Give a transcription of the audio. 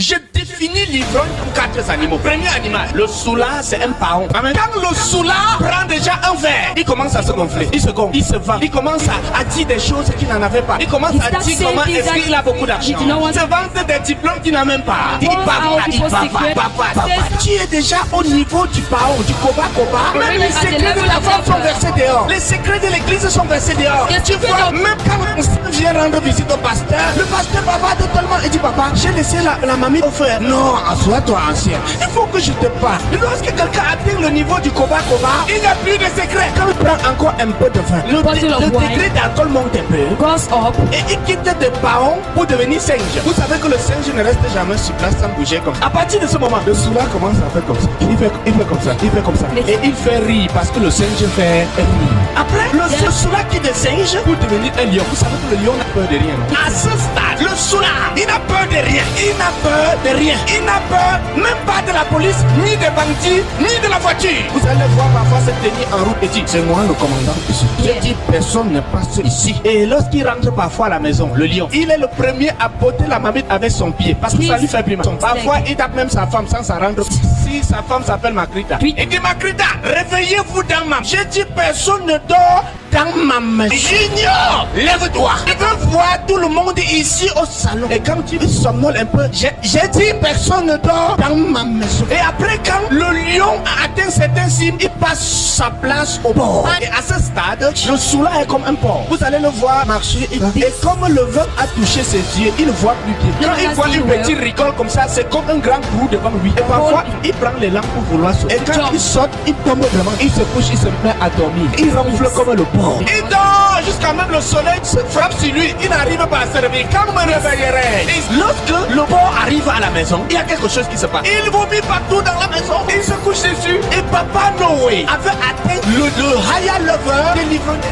Je définis l'ivrogne comme 4 animaux. Premier animal, le soula, c'est un paon. Quand le soula prend déjà un verre, il commence à se gonfler. Il se gonfle, il se vend. Il commence à dire des choses qu'il n'en avait pas. Il commence à dire comment est-ce qu'il a beaucoup d'argent. Il se vante des diplômes qu'il n'a même pas. Il bava. Tu es déjà au niveau du paon, du koba. Même les secrets de la femme sont versés dehors. Les secrets de l'église sont versés dehors. Tu vois, même quand on vient rendre visite au pasteur, le pasteur bavarde tellement et dit papa, j'ai laissé la mamie au frère. Non, assois-toi ancien. Il faut que je te parle. Lorsque quelqu'un atteint le niveau du koba, il n'y a plus de secret. Quand il prend encore un peu de vin, le degré d'alcool monte un peu. Et il quitte des paons pour devenir singe. Vous savez que le singe ne reste jamais sur place sans bouger comme ça. À partir de ce moment, le soula commence à faire comme ça. Il fait comme ça. Et il fait rire parce que le singe fait rire. Après, le soula quitte des singes pour devenir un lion. Vous savez que le lion n'a peur de rien. À ce stade, le soula, il n'a peur de rien. Il n'a peur même pas de la police, ni des bandits, ni de la voiture. Vous allez voir parfois se tenir en route et dire c'est moi le commandant ici. Je dis personne ne passe ici. Et lorsqu'il rentre parfois à la maison, le lion, il est le premier à botter la marmite avec son pied parce que ça lui fait plus mal. Parfois il tape même sa femme sans s'en rendre. Si sa femme s'appelle Makrita, il dit Makrita, réveillez-vous dans ma. Je dis personne ne dort dans ma maison. Junior, lève-toi. Je veux voir tout le monde ici au salon. Et quand il somnole un peu, j'ai dit personne ne dort dans ma maison. Et après quand le lion a atteint certains cimes, il passe sa place au bord. Et à ce stade, le soula est comme un porc. Vous allez le voir marcher et comme le vent a touché ses yeux, il ne voit plus bien. Quand il voit une petite rigole comme ça, c'est comme un grand trou devant lui. Et parfois, il prend l'élan pour vouloir sauter. Et quand il saute, il tombe vraiment, il se couche, il se met à dormir. Il ronfle comme le porc. Il dort jusqu'à même le soleil se frappe sur lui. Il n'arrive pas à se réveiller. Quand me réveillerai. Lorsque le porc arrive à la maison, il y a quelque chose qui se passe. Il vomit partout dans la maison. Il se couche dessus. Et Papa Noé avait atteint le higher level de l'ivrogne.